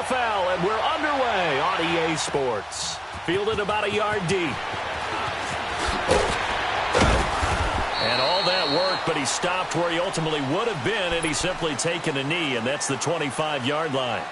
NFL, and we're underway on EA Sports. Fielded about a yard deep. And all that work, but he stopped where he ultimately would have been, and he's simply taken a knee, and that's the 25-yard line.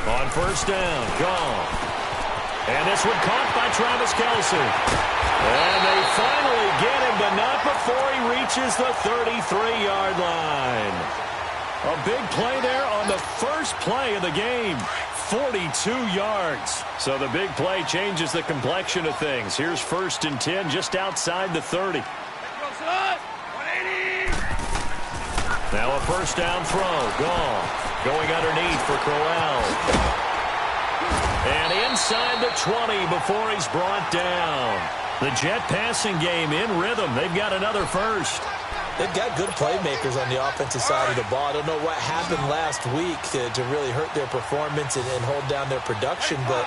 On first down, gone. And this one caught by Travis Kelce. And they finally get him, but not before he reaches the 33-yard line. A big play there on the first play of the game. 42 yards. So the big play changes the complexion of things. Here's 1st and 10 just outside the 30. Now a first down throw, gone. Going underneath for Crowell. And inside the 20 before he's brought down. The Jet passing game in rhythm. They've got another first. They've got good playmakers on the offensive side of the ball. I don't know what happened last week to really hurt their performance and hold down their production, but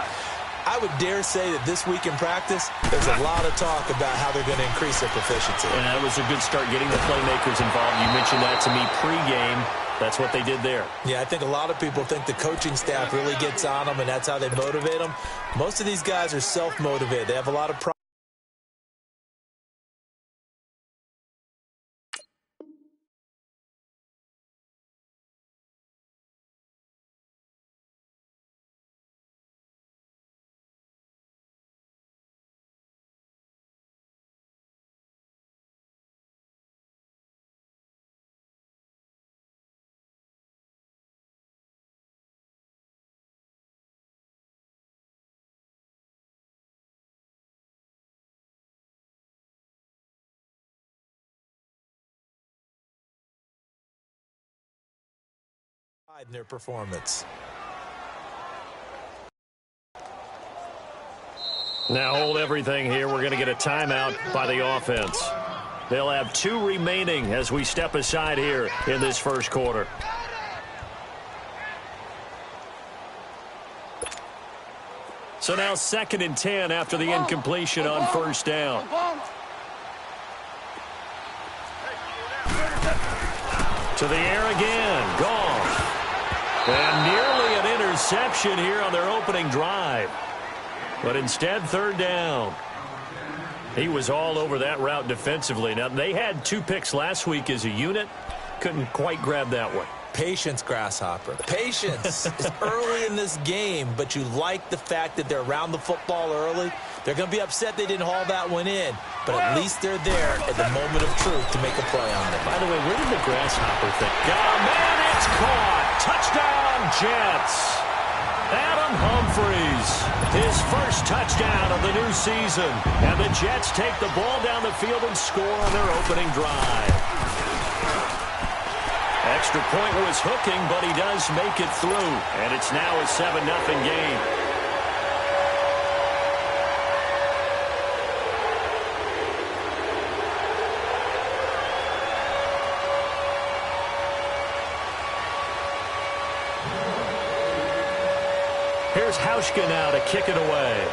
I would dare say that this week in practice, there's a lot of talk about how they're going to increase their proficiency. And that was a good start getting the playmakers involved. You mentioned that to me pregame. That's what they did there. Yeah, I think a lot of people think the coaching staff really gets on them, and that's how they motivate them. Most of these guys are self-motivated. They have a lot of pride. In their performance. Now hold everything here. We're going to get a timeout by the offense. They'll have 2 remaining as we step aside here in this first quarter. So now 2nd and 10 after the incompletion on first down. To the air again. Gone. And nearly an interception here on their opening drive. But instead, 3rd down. He was all over that route defensively. Now, they had 2 picks last week as a unit. Couldn't quite grab that one. Patience, Grasshopper. Patience is early in this game, but you like the fact that they're around the football early. They're going to be upset they didn't haul that one in, but at least they're there at the moment of truth to make a play on it. By the way, where did the Grasshopper think? Oh, man, it's caught. Touchdown, Jets. Adam Humphries, his first touchdown of the new season. And the Jets take the ball down the field and score on their opening drive. Extra point was hooking, but he does make it through. And it's now a 7-0 game. Here's Hauschka now to kick it away.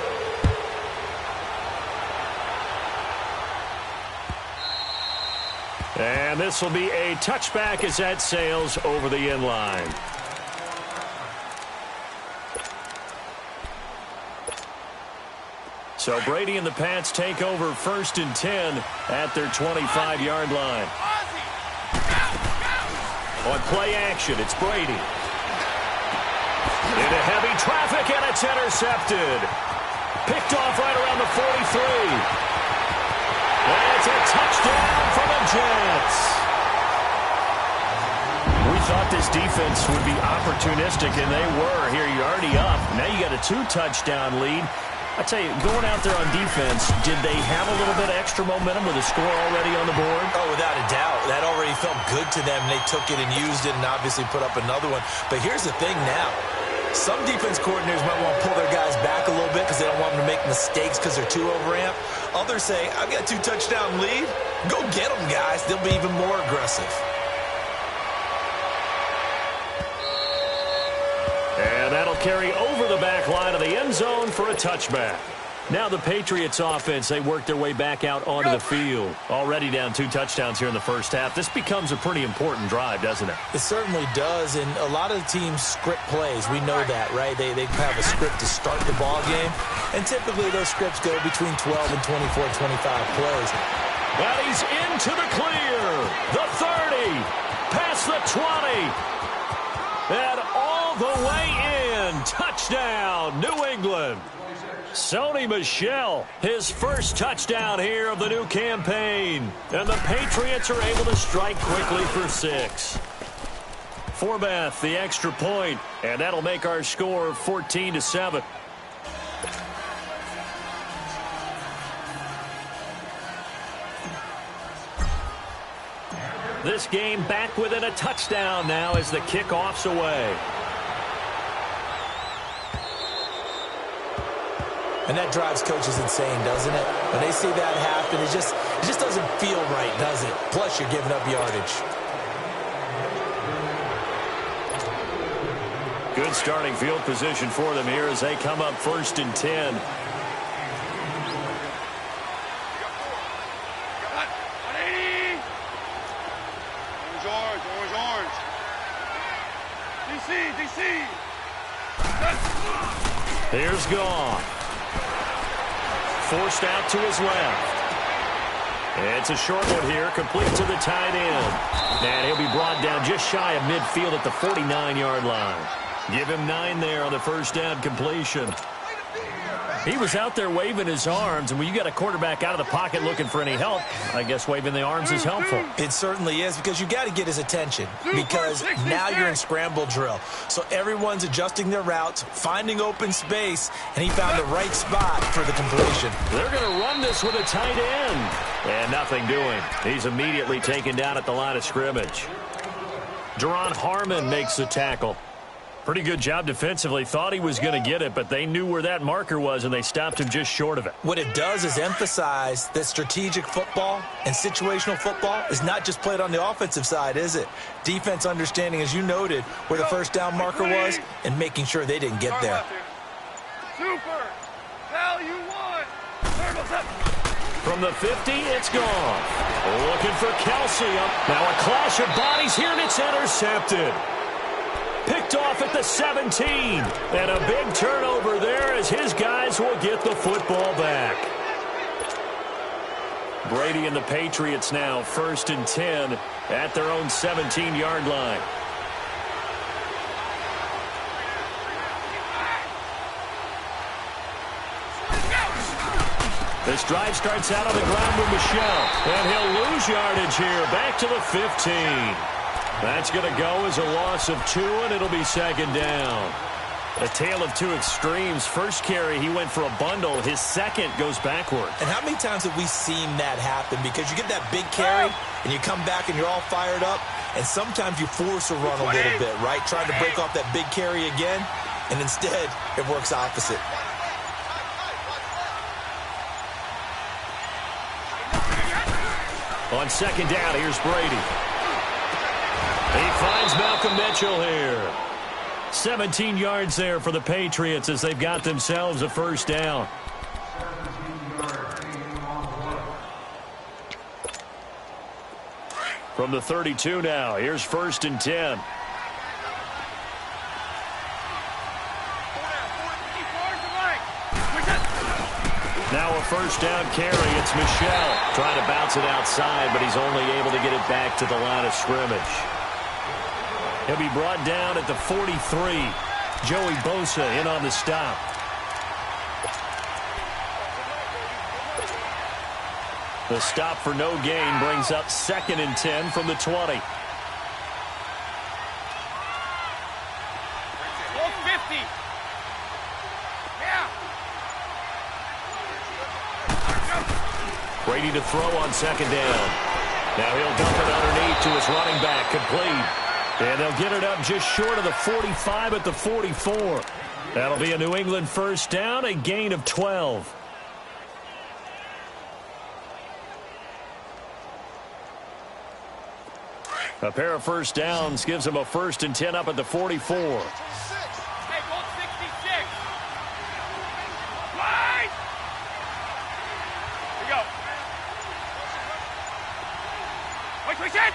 And this will be a touchback as that sails over the end line. So Brady and the Pats take over 1st and 10 at their 25-yard line. On play action, it's Brady. Into heavy traffic, and it's intercepted. Picked off right around the 43. And it's a touchdown for the Jets. We thought this defense would be opportunistic, and they were. Here, you're already up. Now you got a 2-touchdown lead. I tell you, going out there on defense, did they have a little bit of extra momentum with a score already on the board? good to them. They took it and used it and obviously put up another one. But here's the thing now. Some defense coordinators might want to pull their guys back a little bit because they don't want them to make mistakes because they're too overamped. Others say, I've got a 2-touchdown lead. Go get them, guys. They'll be even more aggressive. And that'll carry over the back line of the end zone for a touchback. Now the Patriots offense, they work their way back out onto the field. Already down 2 touchdowns here in the first half. This becomes a pretty important drive, doesn't it? It certainly does, and a lot of the teams script plays. We know that, right? They have a script to start the ball game, and typically those scripts go between 12 and 24, 25 plays. And he's into the clear. The 30, past the 20, and all the way in. Touchdown, New England. Sony Michel, his first touchdown here of the new campaign. And the Patriots are able to strike quickly for 6. Forbath, the extra point, and that'll make our score 14-7. This game back within a touchdown now as the kickoff's away. And that drives coaches insane, doesn't it? When they see that happen, it just doesn't feel right, does it? Plus, you're giving up yardage. Good starting field position for them here as they come up 1st and 10. Orange. DC. Here's Goff. Forced out to his left. It's a short one here, complete to the tight end. And he'll be brought down just shy of midfield at the 49-yard line. Give him 9 there on the first down completion. He was out there waving his arms, and when you got a quarterback out of the pocket looking for any help, I guess waving the arms is helpful. It certainly is, because you got to get his attention, because now you're in scramble drill. So everyone's adjusting their routes, finding open space, and he found the right spot for the completion. They're going to run this with a tight end. And nothing doing. He's immediately taken down at the line of scrimmage. Jerron Harmon makes the tackle. Pretty good job defensively. Thought he was going to get it, but they knew where that marker was, and they stopped him just short of it. What it does is emphasize that strategic football and situational football is not just played on the offensive side, is it? Defense understanding, as you noted, where the first down marker was and making sure they didn't get there. Super. Value 1. From the 50, it's gone. Looking for Kelsey. Now a clash of bodies here, and it's intercepted. Picked off at the 17. And a big turnover there as his guys will get the football back. Brady and the Patriots now 1st and 10 at their own 17-yard line. This drive starts out on the ground with Michel. And he'll lose yardage here. Back to the 15. That's going to go as a loss of 2, and it'll be 2nd down. A tale of 2 extremes. First carry, he went for a bundle. His second goes backward. And how many times have we seen that happen? Because you get that big carry, and you come back and you're all fired up, and sometimes you force a run a little bit, right? Trying to break off that big carry again, and instead it works opposite. On 2nd down, here's Brady. He finds Malcolm Mitchell here. 17 yards there for the Patriots as they've got themselves a first down. From the 32 now, here's 1st and 10. Now a first down carry. It's Michel trying to bounce it outside, but he's only able to get it back to the line of scrimmage. He'll be brought down at the 43. Joey Bosa in on the stop. The stop for no gain brings up 2nd and 10 from the 20. 50. Yeah. Brady to throw on 2nd down. Now he'll dump it underneath, to his running back, complete. And they'll get it up just short of the 45 at the 44. That'll be a New England first down, a gain of 12. A pair of first downs gives them a 1st and 10 up at the 44. Hey, goal 66. Right. Here we go. Wait, it.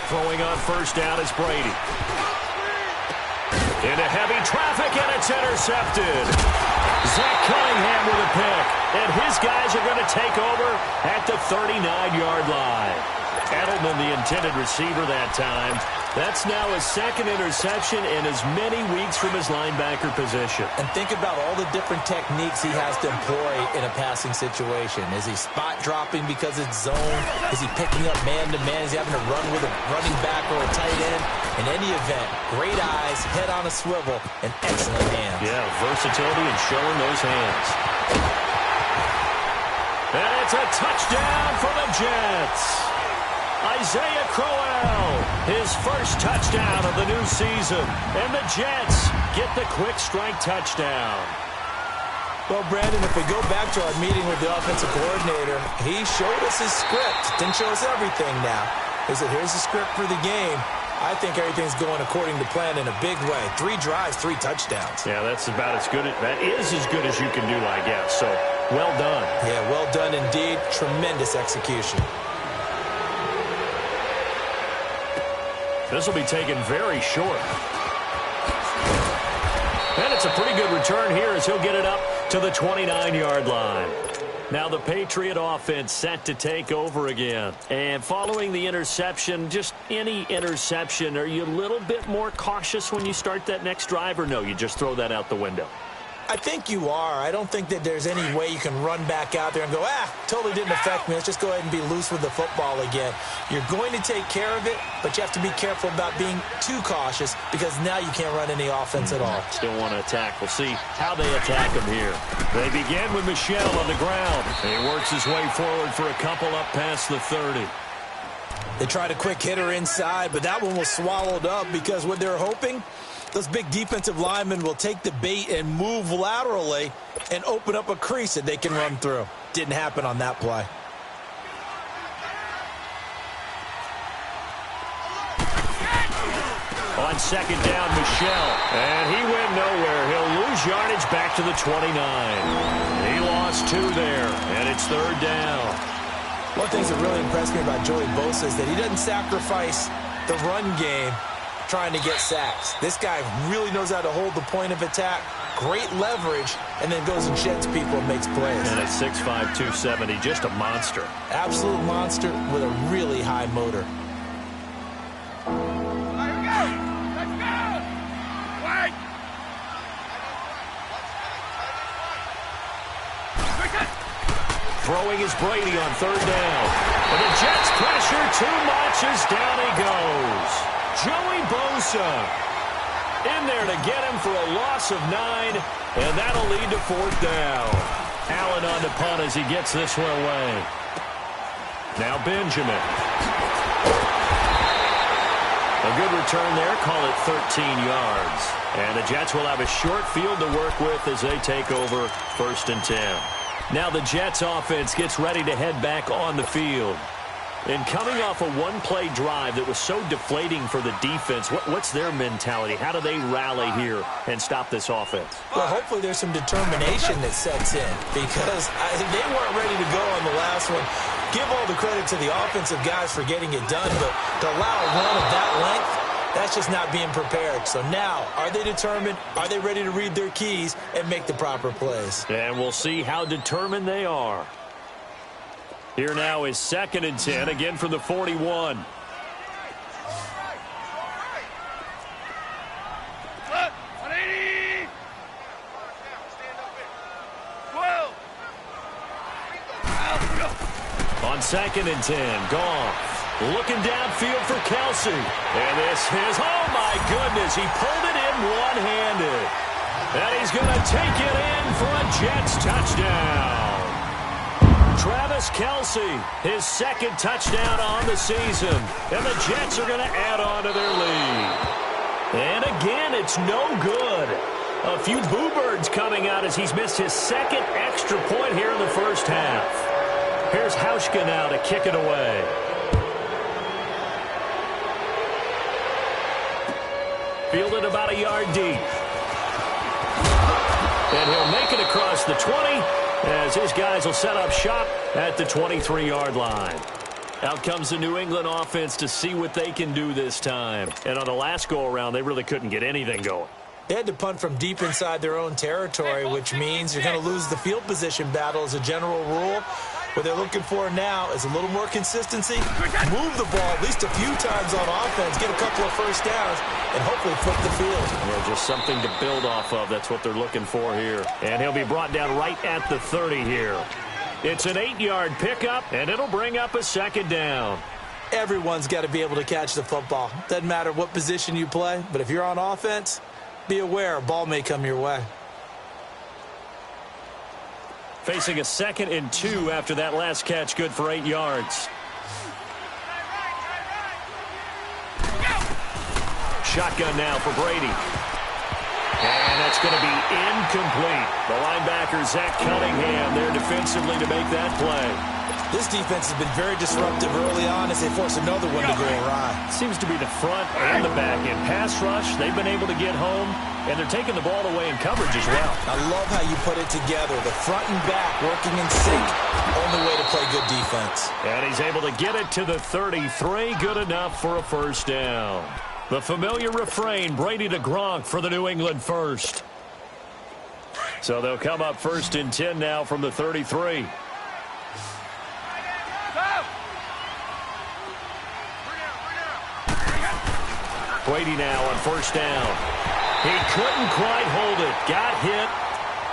Throwing on first down is Brady. Into heavy traffic, and it's intercepted. Zach Cunningham with a pick, and his guys are going to take over at the 39-yard line. Edelman, the intended receiver that time. That's now his 2nd interception in as many weeks from his linebacker position. And think about all the different techniques he has to employ in a passing situation. Is he spot dropping because it's zone? Is he picking up man-to-man? Is he having to run with a running back or a tight end? In any event, great eyes, head on a swivel, and excellent hands. Yeah, versatility and showing those hands. And it's a touchdown for the Jets. Isaiah Crowell, his first touchdown of the new season. And the Jets get the quick strike touchdown. Well, Brandon, if we go back to our meeting with the offensive coordinator, he showed us his script. Didn't show us everything now. He said, here's the script for the game. I think everything's going according to plan in a big way. 3 drives, 3 touchdowns. Yeah, that's about as good. That is as good as you can do, I guess. So, well done. Yeah, well done indeed. Tremendous execution. This will be taken very short. And it's a pretty good return here as he'll get it up to the 29-yard line. Now the Patriot offense set to take over again. And following the interception, just any interception, are you a little bit more cautious when you start that next drive, or no, you just throw that out the window? I think you are. I don't think that there's any way you can run back out there and go, totally didn't affect me. Let's just go ahead and be loose with the football again. You're going to take care of it, but you have to be careful about being too cautious because now you can't run any offense at all. Still want to attack. We'll see how they attack him here. They begin with Michel on the ground. He works his way forward for a couple up past the 30. They tried a quick hitter inside, but that one was swallowed up because what they're hoping, those big defensive linemen will take the bait and move laterally and open up a crease that they can run through. Didn't happen on that play. On second down, Michel. And he went nowhere. He'll lose yardage back to the 29. He lost 2 there, and it's 3rd down. One of the things that really impressed me about Joey Bosa is that he doesn't sacrifice the run game trying to get sacks. This guy really knows how to hold the point of attack, great leverage, and then goes and sheds people and makes plays. And at 6'5", 270, just a monster. Absolute monster with a really high motor. Here we go. Let's go. Wait. Throwing is Brady on 3rd down. And the Jets pressure too much as down he goes. Joey Bosa in there to get him for a loss of 9, and that'll lead to 4th down. Allen on the punt as he gets this one away. Now Benjamin. A good return there, call it 13 yards. And the Jets will have a short field to work with as they take over 1st and 10. Now the Jets offense gets ready to head back on the field. And coming off a one-play drive that was so deflating for the defense, what's their mentality? How do they rally here and stop this offense? Well, hopefully there's some determination that sets in because they weren't ready to go on the last one. Give all the credit to the offensive guys for getting it done, but to allow a run of that length, that's just not being prepared. So now, are they determined? Are they ready to read their keys and make the proper plays? And we'll see how determined they are. Here now is 2nd and 10, again from the 41. 180. On 2nd and 10, Goff looking downfield for Kelsey. And this is, oh my goodness, he pulled it in one-handed. And he's going to take it in for a Jets touchdown. Travis Kelce, his second touchdown on the season. And the Jets are going to add on to their lead. And again, it's no good. A few boo birds coming out as he's missed his second extra point here in the first half. Here's Hauschka now to kick it away. Fielded about a yard deep. And he'll make it across the 20 as his guys will set up shop at the 23-yard line. Out comes the New England offense to see what they can do this time. And on the last go-around, they really couldn't get anything going. They had to punt from deep inside their own territory, which means you're going to lose the field position battle as a general rule. What they're looking for now is a little more consistency, move the ball at least a few times on offense, get a couple of first downs, and hopefully flip the field. Yeah, just something to build off of. That's what they're looking for here. And he'll be brought down right at the 30 here. It's an 8-yard pickup, and it'll bring up a second down. Everyone's got to be able to catch the football. Doesn't matter what position you play, but if you're on offense, be aware a ball may come your way. Facing a 2nd and 2 after that last catch, good for 8 yards. Shotgun now for Brady. And that's going to be incomplete. The linebacker, Zach Cunningham, there defensively to make that play. This defense has been very disruptive early on as they force another one to go awry. Seems to be the front and the back end. Pass rush, they've been able to get home, and they're taking the ball away in coverage as well. I love how you put it together. The front and back working in sync. Only way to play good defense. And he's able to get it to the 33. Good enough for a first down. The familiar refrain, Brady to Gronk for the New England first. So they'll come up 1st and 10 now from the 33. Brady now on 1st down. He couldn't quite hold it. Got hit.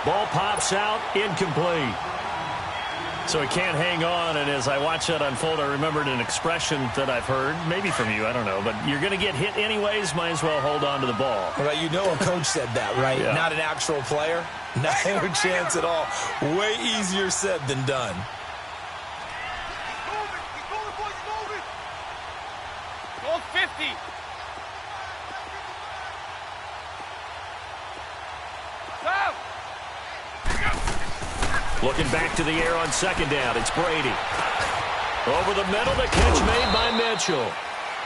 Ball pops out. Incomplete. So he can't hang on, and as I watch that unfold, I remembered an expression that I've heard, maybe from you, I don't know, but you're going to get hit anyways, might as well hold on to the ball. Well, you know a coach said that, right? Yeah. Not an actual player. No chance at all. Way easier said than done. Goal 50. Looking back to the air on 2nd down. It's Brady. Over the middle, the catch made by Mitchell.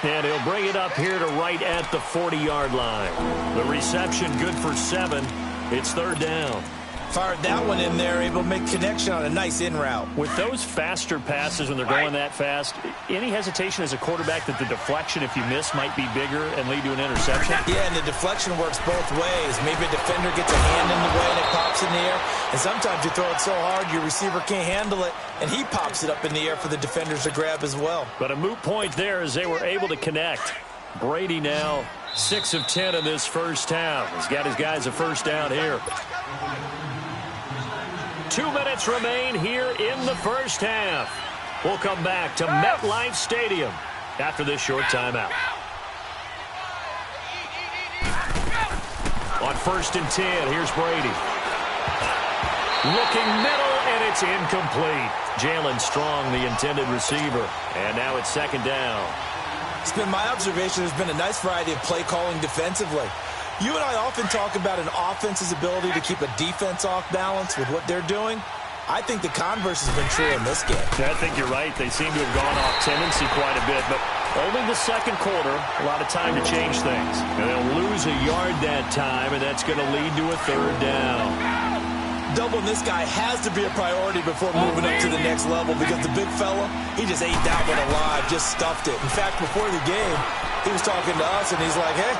And he'll bring it up here to right at the 40-yard line. The reception good for 7. It's 3rd down. Fired that one in there, able to make connection on a nice in route. With those faster passes when they're going that fast, any hesitation as a quarterback that the deflection, if you miss, might be bigger and lead to an interception? Yeah, and the deflection works both ways. Maybe a defender gets a hand in the way and it pops in the air. And sometimes you throw it so hard your receiver can't handle it, and he pops it up in the air for the defenders to grab as well. But a moot point there as they were able to connect. Brady now 6 of 10 in this first half. He's got his guys a first down here. 2 minutes remain here in the first half. We'll come back to MetLife Stadium after this short timeout. On 1st and 10, here's Brady. Looking middle, and it's incomplete. Jalen Strong, the intended receiver. And now it's 2nd down. It's been my observation there's been a nice variety of play calling defensively. You and I often talk about an offense's ability to keep a defense off balance with what they're doing. I think the converse has been true in this game. I think you're right. They seem to have gone off tendency quite a bit, but only the 2nd quarter, a lot of time to change things. And they'll lose a yard that time, and that's going to lead to a 3rd down. Doubling this guy has to be a priority before moving up to the next level because the big fella, he just ate that one alive, just stuffed it. In fact, before the game, he was talking to us, and he's like, hey,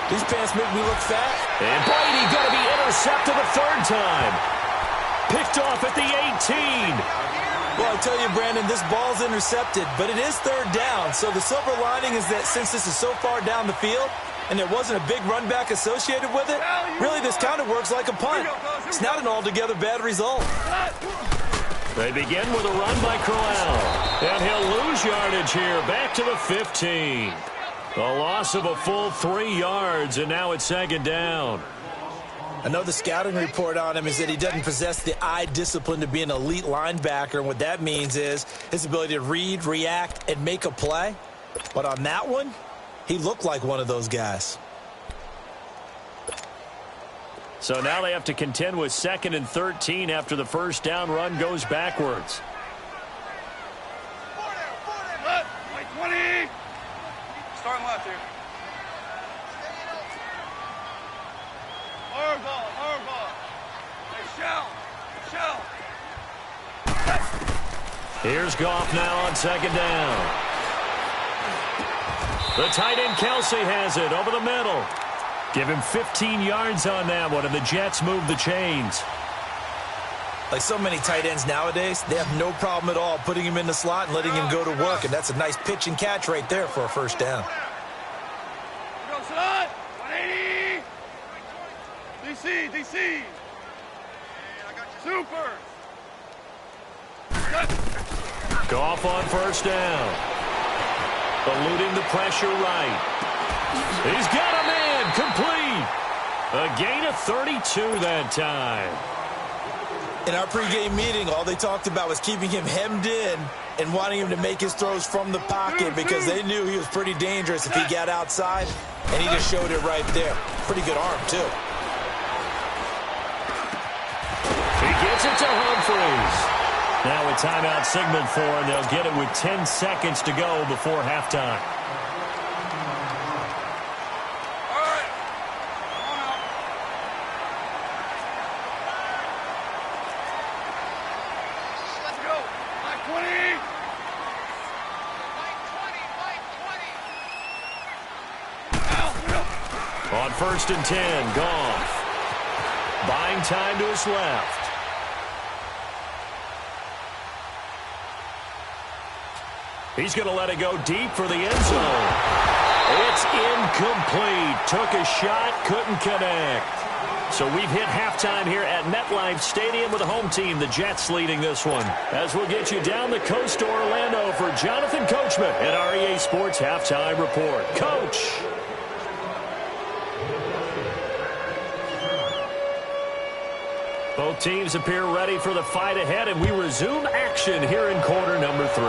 these pants make me look fat. And Brady going to be intercepted a 3rd time. Picked off at the 18. Well, I tell you, Brandon, this ball's intercepted, but it is 3rd down. So the silver lining is that since this is so far down the field and there wasn't a big run back associated with it, really this kind of works like a punt. It's not an altogether bad result. They begin with a run by Crowell. And he'll lose yardage here, back to the 15. A loss of a full 3 yards, and now it's 2nd down. I know the scouting report on him is that he doesn't possess the eye discipline to be an elite linebacker, and what that means is his ability to read, react, and make a play. But on that one, he looked like one of those guys. So now they have to contend with 2nd and 13 after the first down run goes backwards. 20. Starting left here. Hard ball. Hey, shell. Here's Goff now on 2nd down. The tight end Kelsey has it over the middle. Give him 15 yards on that one, and the Jets move the chains. Like so many tight ends nowadays, they have no problem at all putting him in the slot and letting him go to work, and that's a nice pitch and catch right there for a first down. Go, son. 180. DC. Super. Goff on first down. Eluding the pressure right. He's got a man complete. A gain of 32 that time. In our pregame meeting, all they talked about was keeping him hemmed in and wanting him to make his throws from the pocket because they knew he was pretty dangerous if he got outside, and he just showed it right there. Pretty good arm, too. He gets it to Humphries. Now a timeout signal for him. They'll get it with 10 seconds to go before halftime. On 1st and 10, Goff. Buying time to his left. He's going to let it go deep for the end zone. It's incomplete. Took a shot, couldn't connect. So we've hit halftime here at MetLife Stadium with the home team, the Jets, leading this one. As we'll get you down the coast to Orlando for Jonathan Coachman at our EA Sports Halftime Report. Coach. Both teams appear ready for the fight ahead, and we resume action here in quarter number 3.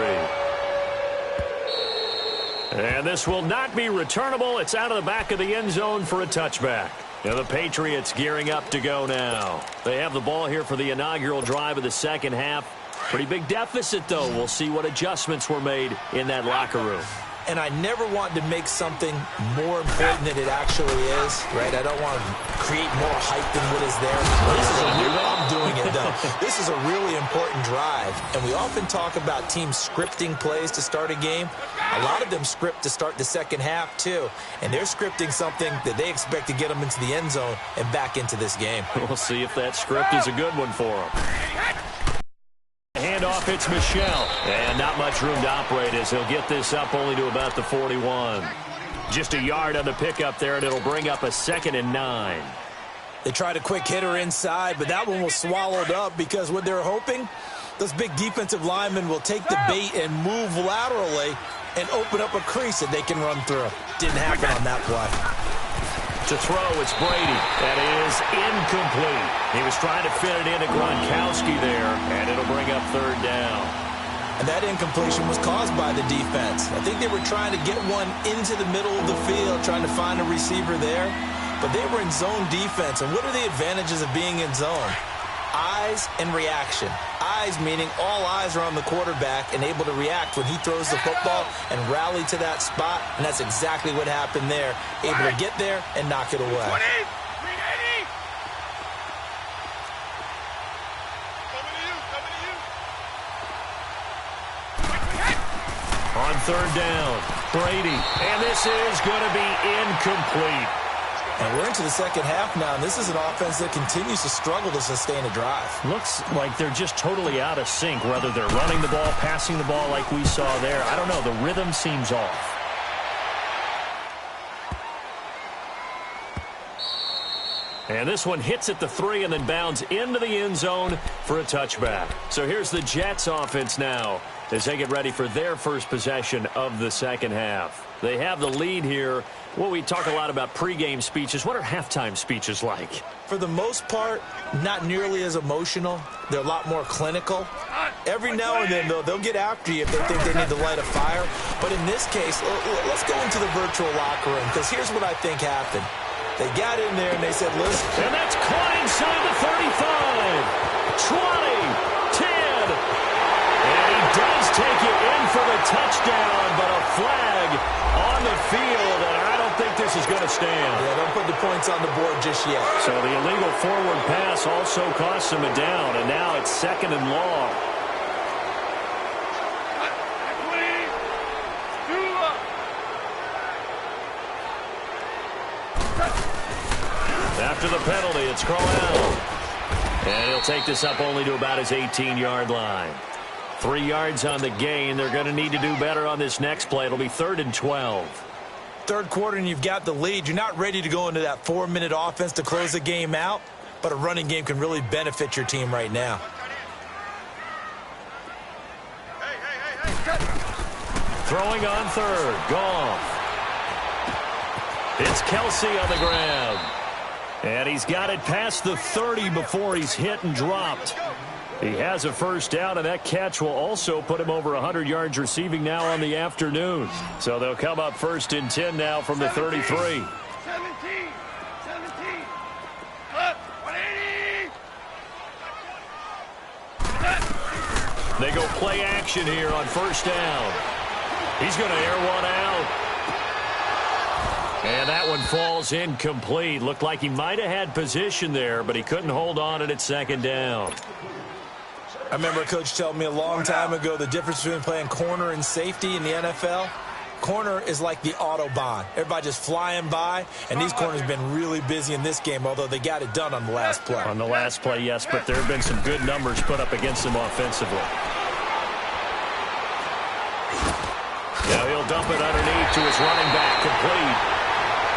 And this will not be returnable. It's out of the back of the end zone for a touchback. Now the Patriots gearing up to go now. They have the ball here for the inaugural drive of the second half. Pretty big deficit, though. We'll see what adjustments were made in that locker room. And I never want to make something more important than it actually is, right? I don't want to create more hype than what is there. I'm doing it, though. This is a really important drive, and we often talk about teams scripting plays to start a game. A lot of them script to start the second half, too, and they're scripting something that they expect to get them into the end zone and back into this game. We'll see if that script is a good one for them. Handoff, it's Michelle. And not much room to operate as he'll get this up only to about the 41. Just a yard on the pickup there, and it'll bring up a 2nd and 9. They tried a quick hitter inside, but that one was swallowed up because what they're hoping, those big defensive linemen will take the bait and move laterally and open up a crease that they can run through. Didn't happen on that play. To throw, it's Brady. That is incomplete. He was trying to fit it into Gronkowski there, and it'll bring up 3rd down. And that incompletion was caused by the defense. I think they were trying to get one into the middle of the field, trying to find a receiver there. But they were in zone defense. And what are the advantages of being in zone? Eyes and reaction. Eyes meaning all eyes are on the quarterback and able to react when he throws the football and rally to that spot. And that's exactly what happened there. Able to get there and knock it away. 20, 380. On 3rd down, Brady. And this is going to be incomplete. And we're into the second half now, and this is an offense that continues to struggle to sustain a drive. Looks like they're just totally out of sync, whether they're running the ball, passing the ball like we saw there. I don't know. The rhythm seems off. And this one hits at the 3 and then bounds into the end zone for a touchback. So here's the Jets offense now as they get ready for their first possession of the second half. They have the lead here. Well, we talk a lot about pregame speeches. What are halftime speeches like? For the most part, not nearly as emotional. They're a lot more clinical. Every now and then, though, they'll get after you if they think they need to light a fire. But in this case, let's go into the virtual locker room, because here's what I think happened. They got in there and they said, listen. And that's caught inside the 35, 20, 10. And he does take it in for the touchdown, but a flag on the field, and I don't think this is going to stand. Yeah, don't put the points on the board just yet. So the illegal forward pass also costs him a down, and now it's 2nd and long. After the penalty, it's Crowell. And he'll take this up only to about his 18-yard line. 3 yards on the gain. They're going to need to do better on this next play. It'll be 3rd and 12. Third quarter and you've got the lead. You're not ready to go into that 4-minute offense to close the game out, but a running game can really benefit your team right now. Throwing on 3rd. Goff. It's Kelsey on the grab. And he's got it past the 30 before he's hit and dropped. He has a first down, and that catch will also put him over 100 yards receiving now on the afternoon. So they'll come up 1st and 10 now from the 33. 17. 180. They go play action here on 1st down. He's going to air one out. And that one falls incomplete. Looked like he might have had position there, but he couldn't hold on it at 2nd down. I remember a coach telling me a long time ago the difference between playing corner and safety in the NFL. Corner is like the Autobahn. Everybody just flying by, and these corners have been really busy in this game, although they got it done on the last play. On the last play, yes, but there have been some good numbers put up against them offensively. Now he'll dump it underneath to his running back, complete.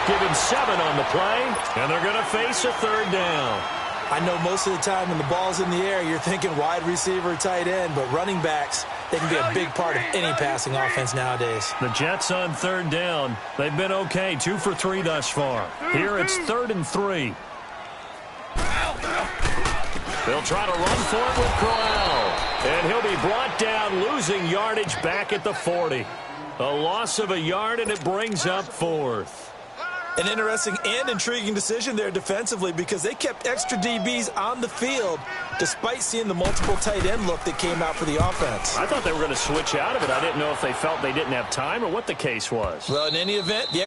Give him 7 on the play, and they're going to face a 3rd down. I know most of the time when the ball's in the air, you're thinking wide receiver, tight end, but running backs, they can be a big part of any passing offense nowadays. The Jets on 3rd down. They've been okay, 2 for 3 thus far. Here it's 3rd and 3. They'll try to run for it with Crowell, and he'll be brought down, losing yardage back at the 40. A loss of a yard, and it brings up 4th. An interesting and intriguing decision there defensively, because they kept extra DBs on the field despite seeing the multiple tight end look that came out for the offense. I thought they were going to switch out of it. I didn't know if they felt they didn't have time or what the case was. Well, in any event, the